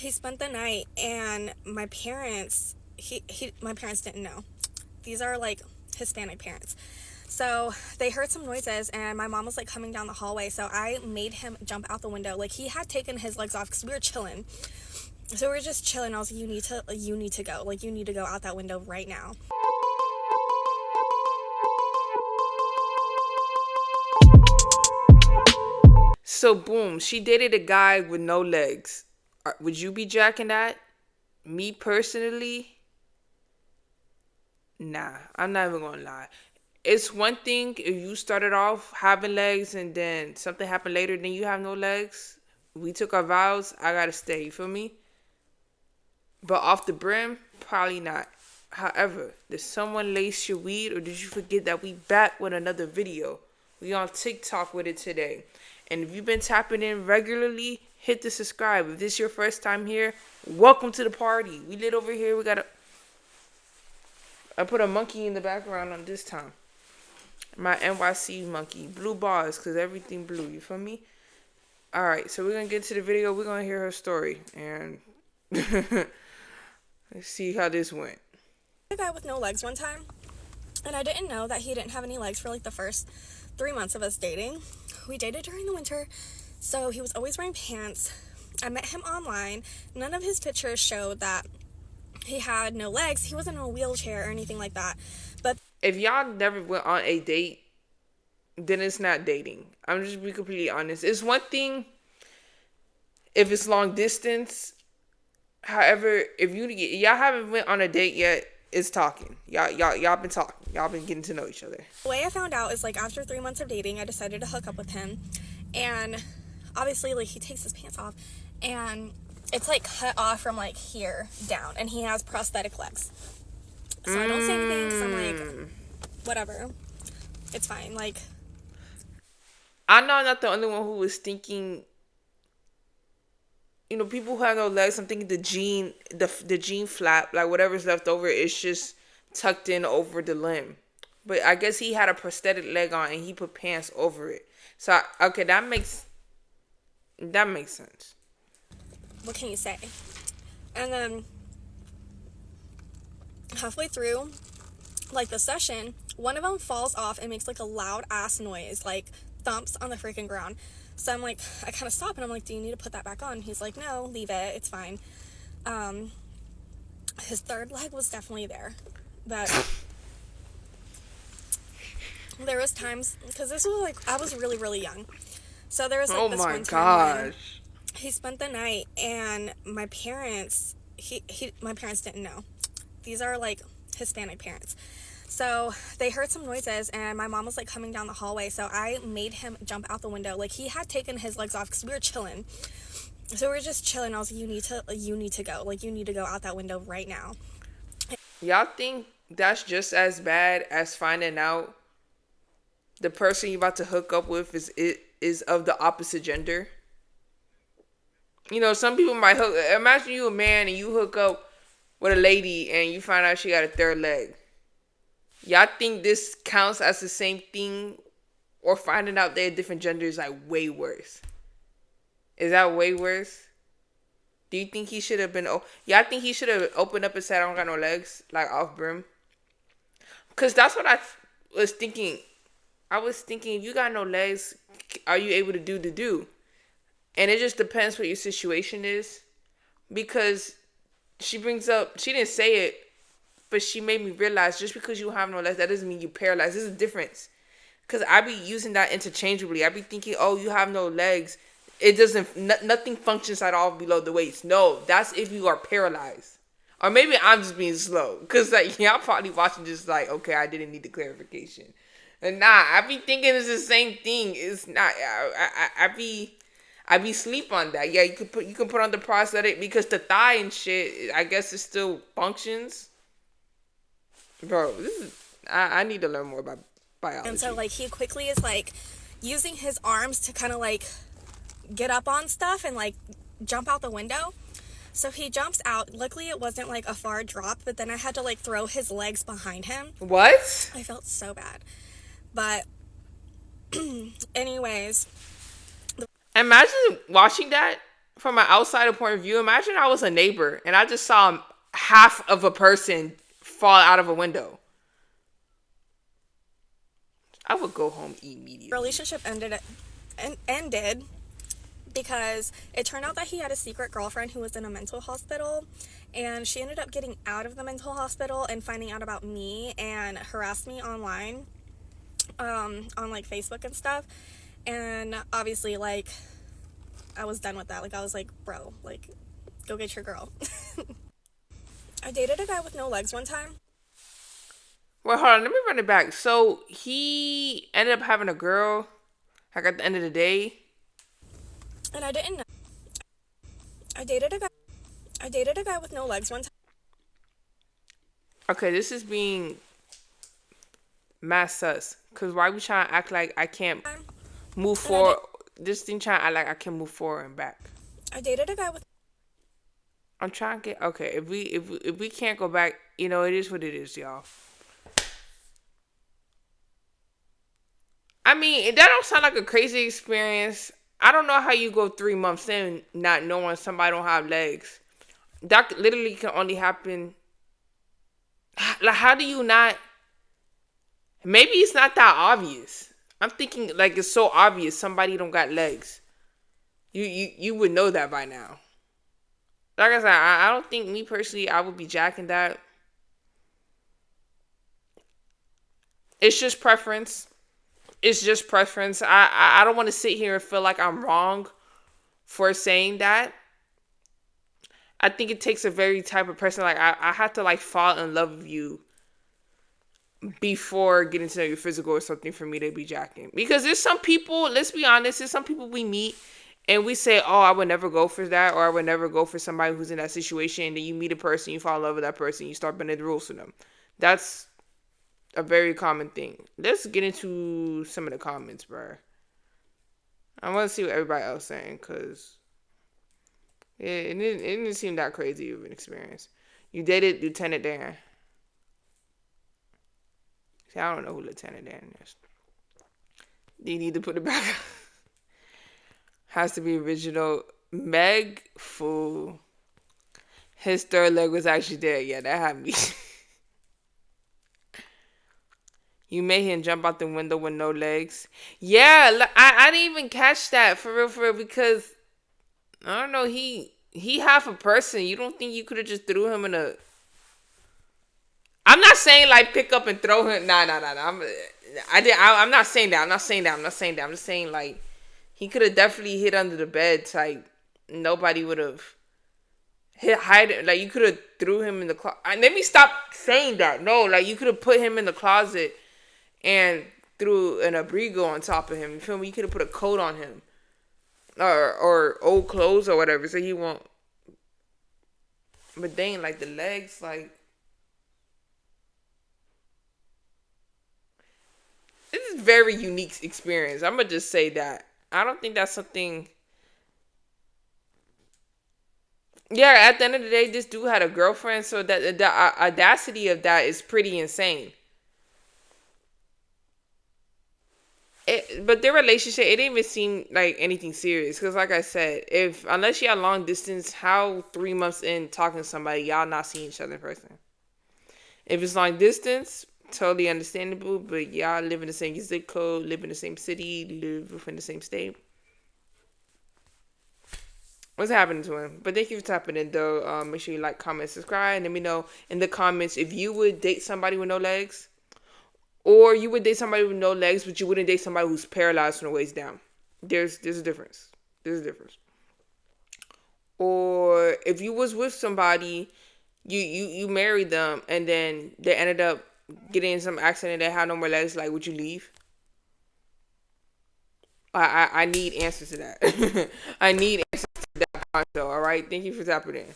he spent the night, and my parents, my parents didn't know. These are like Hispanic parents. So they heard some noises, and my mom was like coming down the hallway. So I made him jump out the window. Like, he had taken his legs off because we were chilling. So we were just chilling. I was like, you need to go. Like, you need to go out that window right now. So boom, she dated a guy with no legs. Would you be jacking that? Me personally, nah. I'm not even gonna lie. It's one thing if you started off having legs and then something happened later, then you have no legs. We took our vows. I gotta stay. You feel me? But off the brim, probably not. However, did someone lace your weed, or did you forget that we back with another video? We on TikTok with it today. And if you've been tapping in regularly, hit the subscribe. If this is your first time here, welcome to the party. We lit over here. I put a monkey in the background on this time. My NYC monkey. Blue bars, because everything blue. You feel me? Alright, so we're going to get to the video. We're going to hear her story. And let's see how this went. A guy with no legs one time, and I didn't know that he didn't have any legs for like the first 3 months of us dating. We dated during the winter, so he was always wearing pants. I met him online. None of his pictures showed that he had no legs. He wasn't in a wheelchair or anything like that. But if y'all never went on a date, then it's not dating. I'm just be completely honest. It's one thing if it's long distance. However, if y'all haven't went on a date yet, it's talking. Y'all been talking. Y'all been getting to know each other. The way I found out is like after 3 months of dating, I decided to hook up with him, and obviously like he takes his pants off, and it's like cut off from like here down, and he has prosthetic legs. So I don't say anything because I'm like, whatever, it's fine. Like, I know I'm not the only one who was thinking. You know, people who have no legs, I'm thinking the jean flap, like whatever's left over, is just tucked in over the limb. But I guess he had a prosthetic leg on and he put pants over it. So okay, that makes sense. what can you say? And then halfway through, like the session, one of them falls off and makes like a loud ass noise, like thumps on the freaking ground. So I'm like, I kind of stop and I'm like, do you need to put that back on? He's like, no, leave it, it's fine. His third leg was definitely there, but there was times, because this was like, I was really, really young. So there was like this one time when he spent the night, and my parents, my parents didn't know. These are like Hispanic parents. So they heard some noises, and my mom was like coming down the hallway. So I made him jump out the window. Like, he had taken his legs off because we were chilling. So we were just chilling. I was like, you need to go. Like, you need to go out that window right now. Y'all think that's just as bad as finding out the person you're about to hook up with is of the opposite gender? You know, some people might imagine you a man and you hook up with a lady and you find out she got a third leg. Y'all think this counts as the same thing, or finding out they're different genders like way worse? Is that way worse? Do you think he should have been? Y'all think he should have opened up and said, "I don't got no legs," like off brim? Cause that's what I was thinking. I was thinking, if you got no legs, are you able to do the do? And it just depends what your situation is. Because she didn't say it, but she made me realize just because you have no legs, that doesn't mean you're paralyzed. There's a difference. Because I be using that interchangeably. I be thinking, oh, you have no legs. It doesn't, nothing functions at all below the waist. No, that's if you are paralyzed. Or maybe I'm just being slow. Because like, y'all probably watching just like, okay, I didn't need the clarification. And nah, I be thinking it's the same thing. It's not. I be sleep on that. Yeah, you can put on the prosthetic because the thigh and shit, I guess it still functions. Bro, I need to learn more about biology. And so like he quickly is like using his arms to kind of like get up on stuff and like jump out the window. So he jumps out. Luckily it wasn't like a far drop, but then I had to like throw his legs behind him. What? I felt so bad. But anyways, imagine watching that from an outsider point of view, imagine I was a neighbor and I just saw half of a person fall out of a window. I would go home immediately. Relationship ended because it turned out that he had a secret girlfriend who was in a mental hospital, and she ended up getting out of the mental hospital and finding out about me and harassed me online, on like Facebook and stuff. And obviously, like, I was done with that. Like, I was like, bro, like, go get your girl. I dated a guy with no legs one time. Well, hold on, let me run it back. So he ended up having a girl, like at the end of the day. And I didn't know. I dated a guy. I dated a guy with no legs one time. Okay, this is being mass sus. Cause why we trying to act like I can't move forward? This thing trying to act like I can move forward and back. I dated a guy with. I'm trying to get okay. If we can't go back, you know, it is what it is, y'all. I mean, that don't sound like a crazy experience. I don't know how you go 3 months in not knowing somebody don't have legs. That literally can only happen. Like, how do you not? Maybe it's not that obvious. I'm thinking like it's so obvious somebody don't got legs. You would know that by now. Like I said, I don't think me personally I would be jacking that. It's just preference. It's just preference. I don't want to sit here and feel like I'm wrong for saying that. I think it takes a very type of person. Like I have to like fall in love with you before getting to know your physical or something for me to be jacking. Because there's some people, let's be honest, there's some people we meet and we say, oh, I would never go for that, or I would never go for somebody who's in that situation. And then you meet a person, you fall in love with that person, you start bending the rules for them. That's a very common thing. Let's get into some of the comments, bro. I want to see what everybody else is saying, because it didn't seem that crazy of an experience. You dated Lieutenant Dan. See, I don't know who Lieutenant Dan is. You need to put it back. Has to be original. Meg, fool. His third leg was actually there. Yeah, that had me. You made him jump out the window with no legs. Yeah, I didn't even catch that for real, because I don't know, he half a person. You don't think you could have just threw him in a... I'm not saying like pick up and throw him. Nah. I'm not saying that. I'm just saying like he could have definitely hid under the bed. Like nobody would have hide. Like you could have threw him in the closet. Let me stop saying that. No, like you could have put him in the closet and threw an abrigo on top of him. You feel me? You could have put a coat on him, or old clothes or whatever, so he won't. But dang, like the legs, like this is very unique experience. I'm gonna just say that. I don't think that's something. Yeah, at the end of the day, this dude had a girlfriend, so that the audacity of that is pretty insane. But their relationship, it didn't even seem like anything serious. Because like I said, unless you had long distance, how 3 months in talking to somebody, y'all not seeing each other in person? If it's long distance, totally understandable. But y'all live in the same zip code, live in the same city, live within the same state. What's happening to him? But thank you for tapping in, though. Make sure you like, comment, subscribe, and let me know in the comments if you would date somebody with no legs. Or you would date somebody with no legs, but you wouldn't date somebody who's paralyzed from the waist down. There's a difference. There's a difference. Or if you was with somebody, you married them, and then they ended up getting in some accident, they had no more legs, like, would you leave? I need answers to that. I need answers to that, alright? Thank you for tapping in.